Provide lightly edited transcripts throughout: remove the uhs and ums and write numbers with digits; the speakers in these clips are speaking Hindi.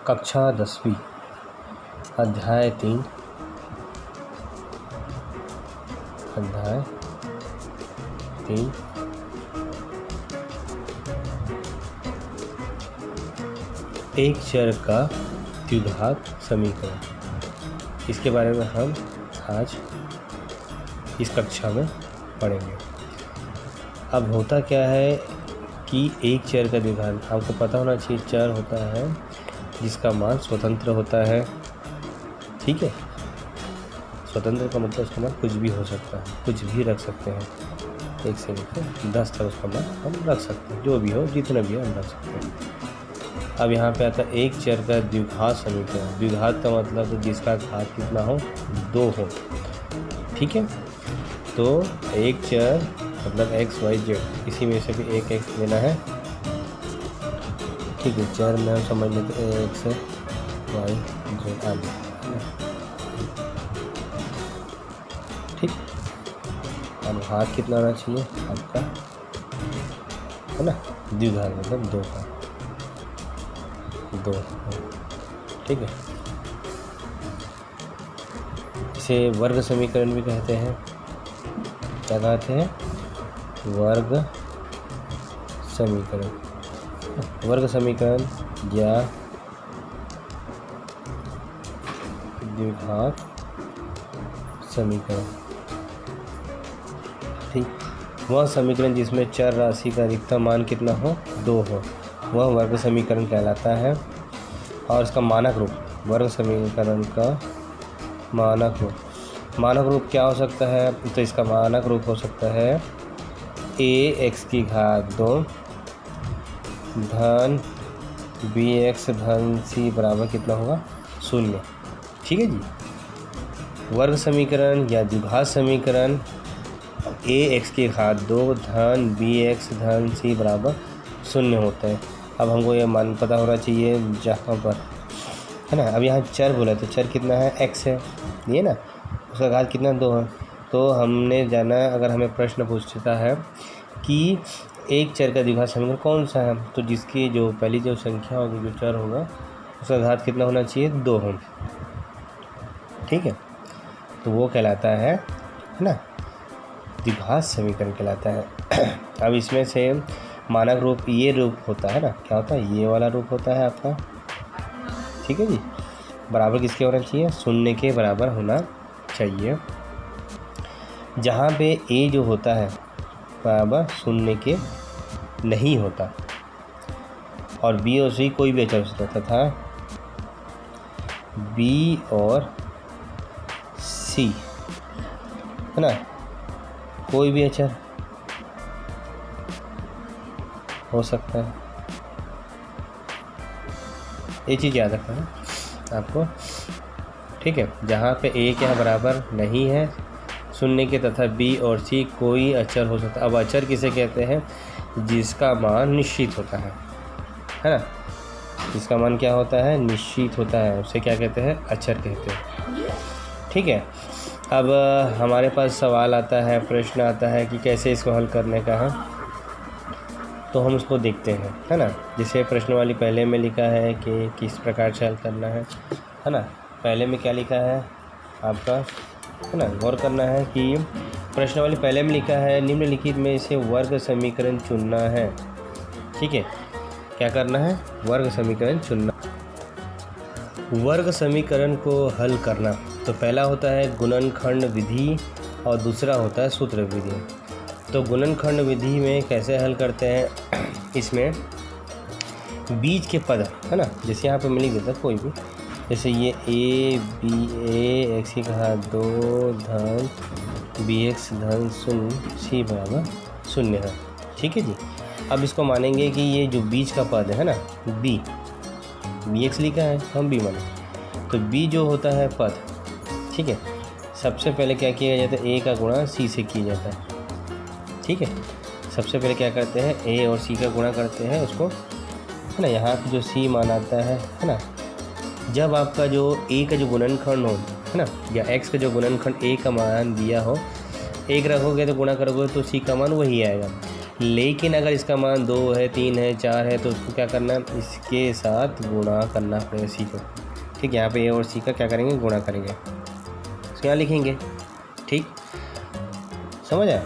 कक्षा 10वीं अध्याय 3 एक चर का द्विघात समीकरण, इसके बारे में हम आज इस कक्षा में पढ़ेंगे। अब होता क्या है कि एक चर का द्विघात, आपको पता होना चाहिए चर होता है जिसका मान स्वतंत्र होता है। ठीक है, स्वतंत्र का मतलब उसका मान कुछ भी हो सकता है, कुछ भी रख सकते हैं, 1 से लेकर 10 तक उसका मान हम रख सकते हैं, जो भी हो जितना भी हो हम रख सकते हैं। अब यहाँ पे आता है एक चर का द्विघात समीकरण। द्विघात का मतलब तो जिसका घात कितना हो, 2 हो। ठीक है, तो एक चर मतलब x y z, इसी में से भी एक x लेना है। ठीक है, चर में हम समझ लेते हैं x y z आदि। ठीक, अब घात कितना होना चाहिए आपका, है ना, द्विघात मतलब 2 का 2। ठीक है, इसे वर्ग समीकरण भी कहते हैं। क्या कहते हैं? वर्ग समीकरण। वर्ग समीकरण या द्विघात समीकरण। ठीक, वह समीकरण जिसमें चर राशि का अधिकतम मान कितना हो, 2 हो, वह वर्ग समीकरण कहलाता है। और इसका मानक रूप, वर्ग समीकरण का मानक रूप क्या हो सकता है? तो इसका मानक रूप हो सकता है ax की घात 2 धन bx धन c बराबर कितना होगा, 0। ठीक है जी, वर्ग समीकरण या द्विघात समीकरण ax की घात 2 धन bx धन c बराबर 0 होता है। अब हमको ये मान पता होना चाहिए जहाँ पर, है ना। अब यहाँ चर बोला तो चर कितना है, x है, ये ना, उसका घात कितना, 2 है। तो हमने जाना, अगर हमें प्रश्न पूछता है कि एक चर का द्विघात समीकरण कौन सा है, तो जिसकी जो पहली जो संख्या होगी, जो चर होगा, उसका घात कितना होना चाहिए, 2 हो। ठीक है, तो वो कहलाता है ना, द्विघात समीकरण कहलाता है। अब इसमें से मानक रूप ये रूप होता है ना, क्या होता है, ये वाला रूप होता है आपका। ठीक है जी, बराबर किसके होना चाहिए, 0 के बराबर होना चाहिए। जहाँ पे a जो होता है बराबर 0 के नहीं होता, और b और c कोई भी अचर हो सकता है, तथा b और c, है ना, कोई भी अचर हो सकता है। ये चीज़ याद रखना है आपको। ठीक है, जहाँ पे a क्या बराबर नहीं है 0 के, तथा b और c कोई अचर हो सकता है। अब अचर किसे कहते हैं, जिसका मान निश्चित होता है ना, जिसका मान क्या होता है, निश्चित होता है, उसे क्या कहते हैं, अचर कहते हैं। ठीक है, अब हमारे पास सवाल आता है, प्रश्न आता है कि कैसे इसको हल करने का है, तो हम उसको देखते हैं, है ना। जैसे प्रश्न वाली पहले में लिखा है कि किस प्रकार से हल करना है ना। पहले में क्या लिखा है आपका, है ना, गौर करना है कि प्रश्न वाली पहले में लिखा है निम्नलिखित में से वर्ग समीकरण चुनना है। ठीक है, क्या करना है, वर्ग समीकरण चुनना। वर्ग समीकरण को हल करना, तो पहला होता है गुणनखंड विधि और दूसरा होता है सूत्र विधि। तो गुणनखंड विधि में कैसे हल करते हैं, इसमें बीच के पद, है ना, जैसे यहाँ पे मिल गया था कोई भी, जैसे ये x की घात 2 धन bx धन 0 c बराबर 0 है। ठीक है जी, अब इसको मानेंगे कि ये जो बीच का पद है ना, bx लिखा है, हम b माने, तो b जो होता है पद, ठीक है, सबसे पहले क्या किया जाता है, a का गुणा c से किया जाता है। ठीक है, सबसे पहले क्या करते हैं, a और c का गुणा करते हैं उसको, है ना। यहाँ पे जो c मान आता है ना, जब आपका जो a का जो गुणनखंड हो, है ना, या x का जो गुणनखंड a का मान दिया हो, 1 रखोगे तो गुणा करोगे तो c का मान वही आएगा। लेकिन अगर इसका मान 2 है, 3 है, 4 है तो उसको क्या करना है, इसके साथ गुणा करना पड़ेगा सी को। ठीक, यहाँ पे ए और सी का क्या करेंगे, गुणा करेंगे, इसको यहाँ लिखेंगे। ठीक, समझ आया।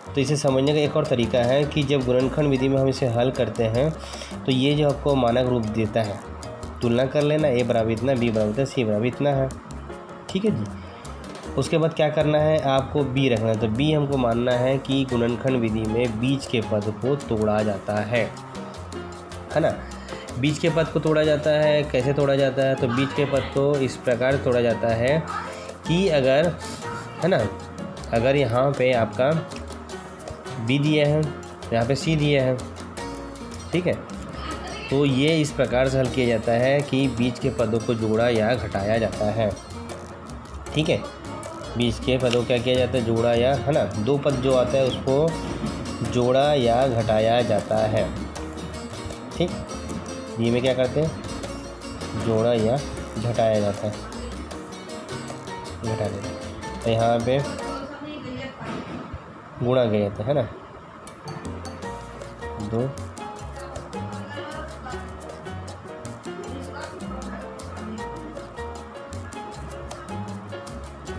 तो इसे समझने का एक और तरीका है कि जब गुणनखंड विधि में हम इसे हल करते हैं तो ये जो आपको मानक रूप देता है, तुलना कर लेना, ए बराबर इतना, बी बराबर इतना, सी बराबर इतना है। ठीक है जी। उसके बाद क्या करना है, आपको बी रखना है। तो बी हमको मानना है कि गुणनखंड विधि में बीच के पद को तोड़ा जाता है ना। बीच के पद को तोड़ा जाता है, कैसे तोड़ा जाता है, तो बीच के पद को इस प्रकार तोड़ा जाता है कि अगर, है ना, अगर यहाँ पे आपका बी दिया है, यहाँ पे सी दिया है, ठीक है, तो ये इस प्रकार से हल किया जाता है कि बीच के पदों को जोड़ा या घटाया जाता है। ठीक है, बीच के पदों क्या किया जाता है, जोड़ा या, है ना, दो पद जो आता है उसको जोड़ा या घटाया जाता है। ठीक, ये में क्या करते हैं, जोड़ा या घटाया जाता है, घटा देते हैं। तो यहाँ पे गुणा किया जाता है ना,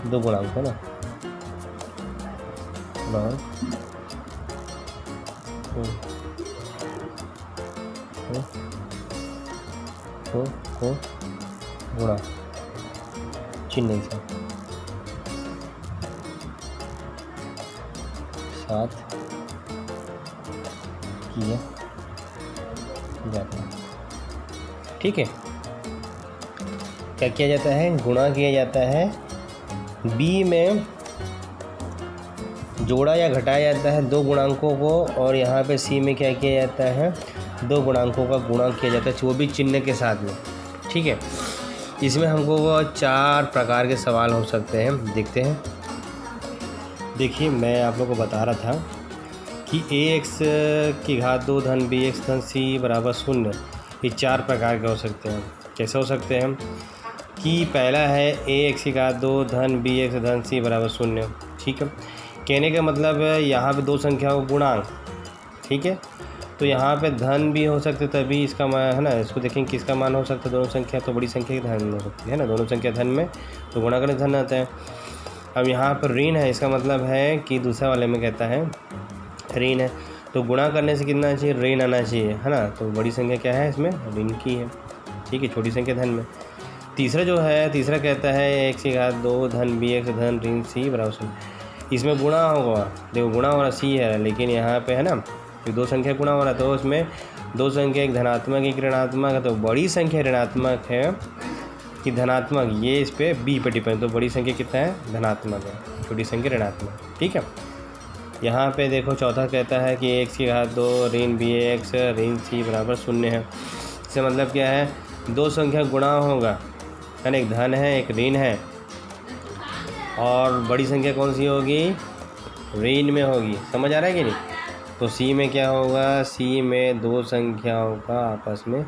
2 गुणांक है ना, गुणा चिन्ह से 7 किया जाता है। ठीक है, क्या किया जाता है, गुणा किया जाता है। बी में जोड़ा या घटाया जाता है 2 गुणांकों को, और यहाँ पे सी में क्या किया जाता है, 2 गुणांकों का गुणा किया जाता है, वो भी चिन्ह के साथ में। ठीक है, इसमें हमको वो 4 प्रकार के सवाल हो सकते हैं, देखते हैं। देखिए, मैं आप लोगों को बता रहा था कि ax की घात 2 धन bx धन c बराबर 0, ये 4 प्रकार के हो सकते हैं। कैसे हो सकते हैं कि पहला है ax की घात 2 धन bx धन c बराबर 0। ठीक है, कहने का मतलब है यहाँ पे 2 संख्याओं का गुणांक। ठीक है, तो यहाँ पे धन भी हो सकते तभी इसका मान, है ना, इसको देखेंगे किसका मान हो सकता है, दोनों संख्या, तो बड़ी संख्या की धन हो सकती है ना, दोनों संख्या धन में तो गुणा करने धन आता है। अब यहाँ पर ऋण है, इसका मतलब है कि दूसरा वाले में कहता है ऋण है, तो गुणा करने से कितना चाहिए, ऋण आना चाहिए, है ना, तो बड़ी संख्या क्या है, इसमें ऋण की है। ठीक है, छोटी संख्या धन में। तीसरा जो है, तीसरा कहता है x की घात 2 धन bx धन ऋण c बराबर 0, इसमें गुणा होगा, देखो गुणा हो रहा c है, लेकिन यहाँ पे है ना, ये 2 संख्या गुणा हो रहा, तो उसमें 2 संख्या, एक धनात्मक एक ऋणात्मक है, तो बड़ी संख्या ऋणात्मक है कि धनात्मक, ये इस पे b पे डिपेंड, तो बड़ी संख्या कितना है, धनात्मक है, छोटी संख्या ऋणात्मक। ठीक है, यहाँ पे देखो चौथा कहता है कि x की घात 2 ऋण bx ऋण c बराबर 0 है। इसका मतलब क्या है, 2 संख्या गुणा होगा, है ना, एक धन है एक ऋण है, और बड़ी संख्या कौन सी होगी, ऋण में होगी। समझ आ रहा है कि नहीं। तो c में क्या होगा, c में 2 संख्याओं का आपस में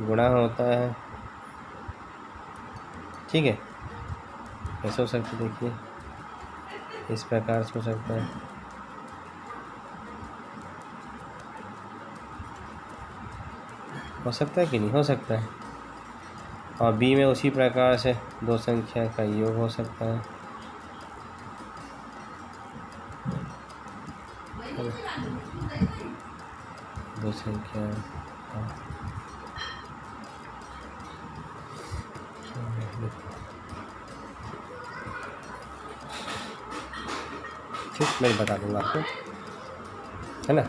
गुणा होता है। ठीक है, कैसे हो सकता है, देखिए इस प्रकार से हो सकता है। हो सकता है कि नहीं, हो सकता है। और b में उसी प्रकार से 2 संख्या का योग हो सकता है। दो संख्या ठीक, मैं बता दूंगा आपको, है ना।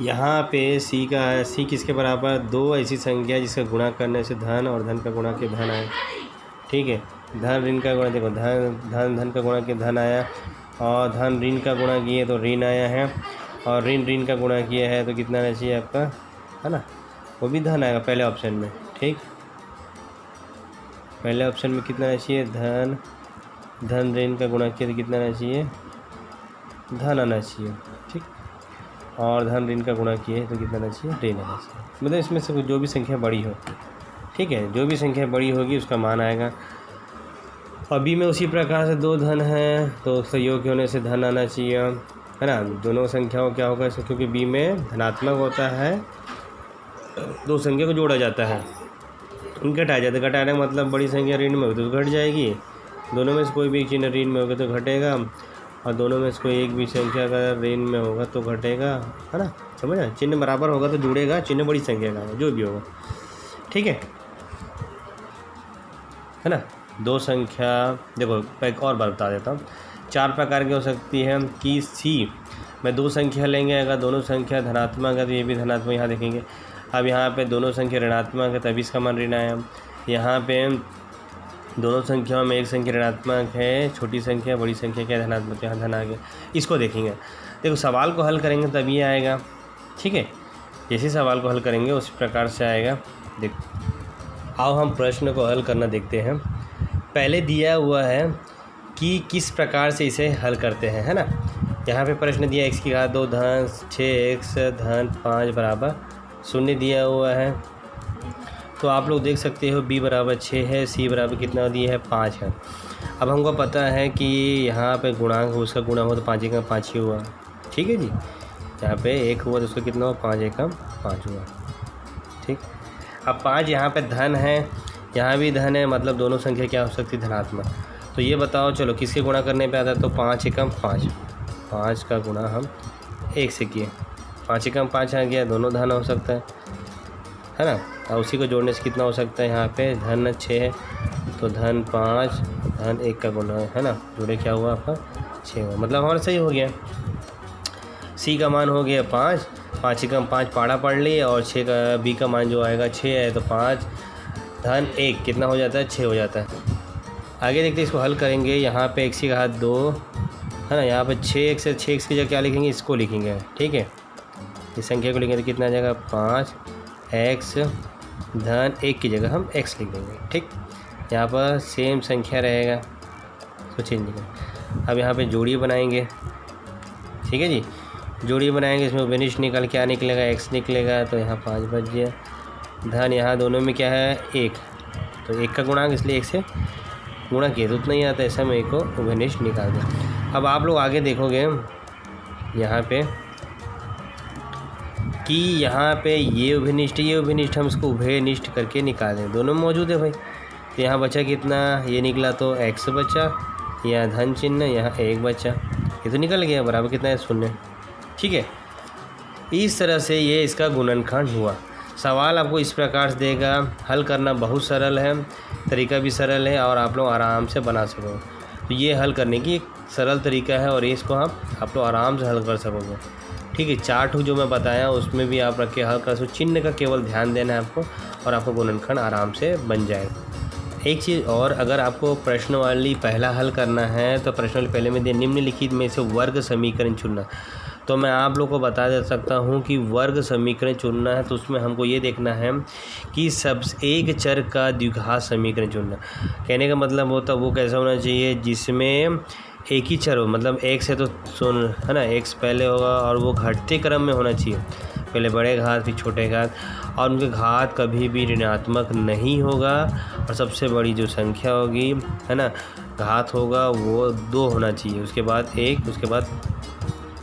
यहाँ पे c का है, c किसके बराबर, 2 ऐसी संख्या जिसका गुणा करने से धन और धन का गुणा के धन आए। ठीक है, धन ऋण का गुणा, देखो धन का गुणा के धन आया, और धन ऋण का गुणा किए तो ऋण आया है, और ऋण का गुणा किया है तो कितना आना चाहिए आपका, है ना, वो भी धन आएगा पहले ऑप्शन में। ठीक, पहले ऑप्शन में कितना आना चाहिए, धन ऋण का गुणा किया तो कितना आना चाहिए, धन आना चाहिए। ठीक, और धन ऋण का गुणा किए तो कितना आना चाहिए, ऋण आना चाहिए। मतलब इसमें से जो भी संख्या बड़ी हो, ठीक है, जो भी संख्या बड़ी होगी उसका मान आएगा। अभी में उसी प्रकार से 2 धन है तो उसका योग होने से धन आना चाहिए, है ना। दोनों संख्याओं क्या होगा इसको, क्योंकि बी में धनात्मक होता है, दो संख्या को जोड़ा जाता है, घटाया जाता है। घटाने का मतलब बड़ी संख्या ऋण में होगी तो घट जाएगी, दोनों में से कोई भी एक चिन्ह ऋण में होगा तो घटेगा, और दोनों में से कोई एक भी संख्या अगर ऋण में होगा तो घटेगा, है ना। समझ, चिन्ह बराबर होगा तो जुड़ेगा, चिन्ह बड़ी संख्या का जो भी होगा, ठीक है ना। दो संख्या देखो एक और बार बता देता हूँ, 4 प्रकार की हो सकती है कि सी में दो संख्या लेंगे, अगर दोनों संख्या धनात्मक है तो ये भी धनात्मक यहाँ देखेंगे। अब यहाँ पे दोनों संख्या ऋणात्मक है तभी इसका मान ऋण आया। यहाँ पे दोनों संख्याओं में एक संख्या ऋणात्मक है, छोटी संख्या, बड़ी संख्या क्या धनात्मक, यहाँ धन आ गया। इसको देखेंगे, देखो सवाल को हल करेंगे तभी आएगा, ठीक है। जैसे सवाल को हल करेंगे उस प्रकार से आएगा। देख आओ हम प्रश्न को हल करना देखते हैं। पहले दिया हुआ है कि किस प्रकार से इसे हल करते हैं, है ना। यहाँ पे प्रश्न दिया x की घात 2 धन 6x धन 5 बराबर 0 दिया हुआ है। तो आप लोग देख सकते हो b बराबर 6 है, c बराबर कितना दिया है 5 है। अब हमको पता है कि यहाँ पे गुणांक उसका गुणा हुआ तो 5 एकम 5 ही हुआ, ठीक है जी। यहाँ पे 1 हुआ तो उसका कितना हुआ 5 एकम 5 हुआ, ठीक। अब 5 यहाँ पे धन है, यहाँ भी धन है, मतलब दोनों संख्या क्या हो सकती है धनात्मक। तो ये बताओ चलो किसके गुणा करने पे आता है, तो 5 एकम 5, 5 का गुणा हम 1 से किए, 5 एकम 5 आ गया, दोनों धन हो सकता है ना। और उसी को जोड़ने से कितना हो सकता है, यहाँ पे धन 6 है तो धन 5 धन 1 का गुणा है ना, जोड़े क्या हुआ आपका 6 हुआ, मतलब हमारा सही हो गया। सी का मान हो गया 5, 5 एकम 5 पाड़ा पढ़ ली, और 6 का बी का मान जो आएगा 6 है, तो 5 धन 1 कितना हो जाता है 6 हो जाता है। आगे देखते हैं, इसको हल करेंगे। यहाँ पे x की घात 2 है ना, यहाँ पे 6x है, 6x की जगह क्या लिखेंगे, इसको लिखेंगे, ठीक है। इस संख्या को लिखेंगे तो कितना आ जाएगा 5x धन 1 की जगह हम x लिख देंगे, ठीक। यहाँ पर सेम संख्या रहेगा तो चेंज नहीं। अब यहाँ पे जोड़ी बनाएंगे, ठीक है जी। जोड़ी बनाएंगे, इसमें विनिष्ट निकल क्या निकलेगा x निकलेगा, तो यहाँ 5 बच गया। धन यहाँ दोनों में क्या है 1, तो 1 का गुणांक इसलिए 1 से गुणा किया तो उतना ही आता है, ऐसा में 1 को उभयनिष्ठ निकाल दें। अब आप लोग आगे देखोगे यहाँ पे कि यहाँ पे ये उभयनिष्ठ हम इसको उभयनिष्ठ करके निकालें, दोनों मौजूद है भाई। तो यहाँ बचा कितना, ये निकला तो x बचा, यहाँ धन चिन्ह, यहाँ 1 बचा, ये तो निकल गया, बराबर कितना है 0, ठीक है। इस तरह से ये इसका गुणनखंड हुआ। सवाल आपको इस प्रकार से देगा, हल करना बहुत सरल है, तरीका भी सरल है और आप लोग आराम से बना सकोगे। तो ये हल करने की एक सरल तरीका है और इसको आप लोग आराम से हल कर सकोगे, ठीक है। 4 ठो जो मैं बताया उसमें भी आप रख के हल कर सकते। चिन्ह का केवल ध्यान देना है आपको और आपको गुणनखंड आराम से बन जाएगा। एक चीज़ और, अगर आपको प्रश्नावली पहला हल करना है तो प्रश्नावली पहले में दे निम्नलिखित में से वर्ग समीकरण चुनना। तो मैं आप लोग को बता दे सकता हूँ कि वर्ग समीकरण चुनना है तो उसमें हमको ये देखना है कि सब एक चर का द्विघात समीकरण चुनना। कहने का मतलब होता वो कैसा होना चाहिए जिसमें एक ही चर हो, मतलब x है तो सुन है ना, x पहले होगा और वो घटते क्रम में होना चाहिए, पहले बड़े घात फिर छोटे घात, और उनके घात कभी भी ऋणात्मक नहीं होगा। और सबसे बड़ी जो संख्या होगी है ना, घात होगा वो 2 होना चाहिए, उसके बाद 1, उसके बाद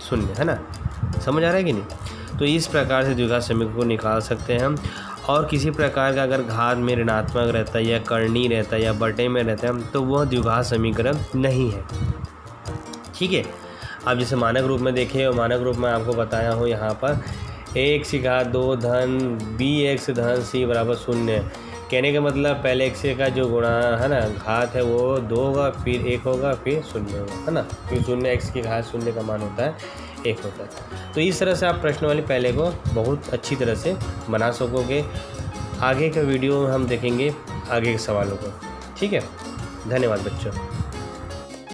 0, है ना। समझ आ रहा है कि नहीं। तो इस प्रकार से द्विघात समीकरण को निकाल सकते हैं हम। और किसी प्रकार का अगर घात में ऋणात्मक रहता है या कर्णी रहता है या बटे में रहता है तो वह द्विघात समीकरण नहीं है, ठीक है। अब जैसे मानक रूप में देखें, मानक रूप में आपको बताया हूँ यहाँ पर x की घात 2 धन bx धन c बराबर 0। कहने का मतलब पहले x का जो गुणा है ना घात है वो 2 होगा, फिर 1 होगा, फिर 0 होगा, है ना। फिर 0 x की घात 0 का मान होता है 1 होता है। तो इस तरह से आप प्रश्नावली पहले को बहुत अच्छी तरह से बना सकोगे। आगे का वीडियो में हम देखेंगे आगे के सवालों को, ठीक है। धन्यवाद बच्चों।